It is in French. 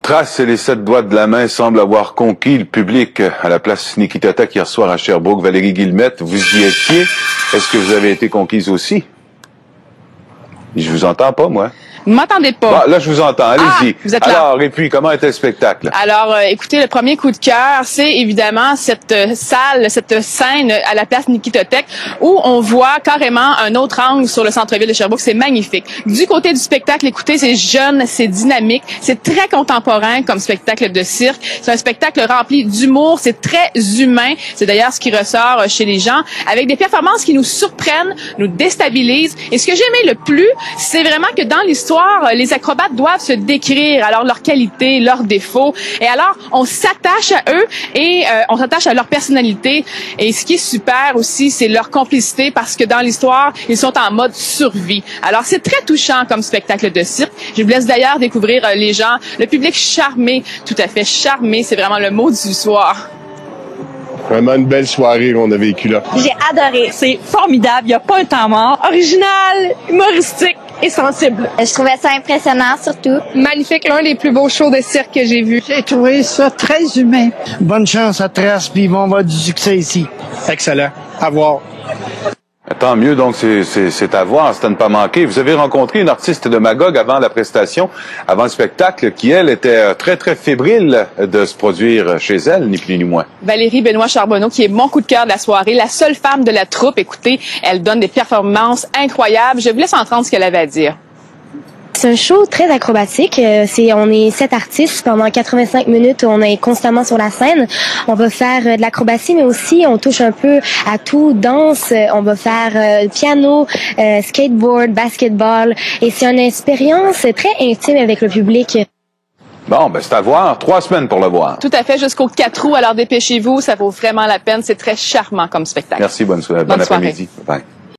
traces et les 7 doigts de la main semblent avoir conquis le public à la place Nikitata hier soir à Sherbrooke. Valérie Guillemette, vous y étiez. Est-ce que vous avez été conquise aussi? Je vous entends pas, moi. Vous m'entendez pas? Bon, là, je vous entends. Allez-y. Vous êtes là. Alors, et puis, comment était le spectacle? Alors, écoutez, le premier coup de cœur, c'est évidemment cette salle, cette scène à la place Nikitotech où on voit carrément un autre angle sur le centre-ville de Sherbrooke. C'est magnifique. Du côté du spectacle, écoutez, c'est jeune, c'est dynamique, c'est très contemporain comme spectacle de cirque. C'est un spectacle rempli d'humour, c'est très humain. C'est d'ailleurs ce qui ressort chez les gens, avec des performances qui nous surprennent, nous déstabilisent. Et ce que j'ai aimé le plus, c'est vraiment que dans l'histoire, les acrobates doivent se décrire, alors leurs qualités, leurs défauts. Et alors, on s'attache à eux et on s'attache à leur personnalité. Et ce qui est super aussi, c'est leur complicité parce que dans l'histoire, ils sont en mode survie. Alors, c'est très touchant comme spectacle de cirque. Je vous laisse d'ailleurs découvrir les gens, le public charmé, tout à fait charmé, c'est vraiment le mot du soir. Vraiment une belle soirée qu'on a vécue là. J'ai adoré. C'est formidable. Il n'y a pas un temps mort. Original, humoristique et sensible. Je trouvais ça impressionnant, surtout. Magnifique, l'un des plus beaux shows de cirque que j'ai vu. J'ai trouvé ça très humain. Bonne chance à Trace, puis ils vont avoir du succès ici. Excellent. À voir. Tant mieux, donc c'est à voir, c'est à ne pas manquer. Vous avez rencontré une artiste de Magog avant la prestation, avant le spectacle, qui, elle, était très, très fébrile de se produire chez elle, ni plus ni moins. Valérie Benoît Charbonneau, qui est mon coup de cœur de la soirée, la seule femme de la troupe. Écoutez, elle donne des performances incroyables. Je vous laisse entendre ce qu'elle avait à dire. C'est un show très acrobatique. On est 7 artistes. Pendant 85 minutes, on est constamment sur la scène. On va faire de l'acrobatie, mais aussi on touche un peu à tout, danse. On va faire piano, skateboard, basketball. Et c'est une expérience très intime avec le public. Bon, ben c'est à voir. 3 semaines pour le voir. Tout à fait, jusqu'au 4 août. Alors dépêchez-vous, ça vaut vraiment la peine. C'est très charmant comme spectacle. Merci, bonne après-midi. Bye.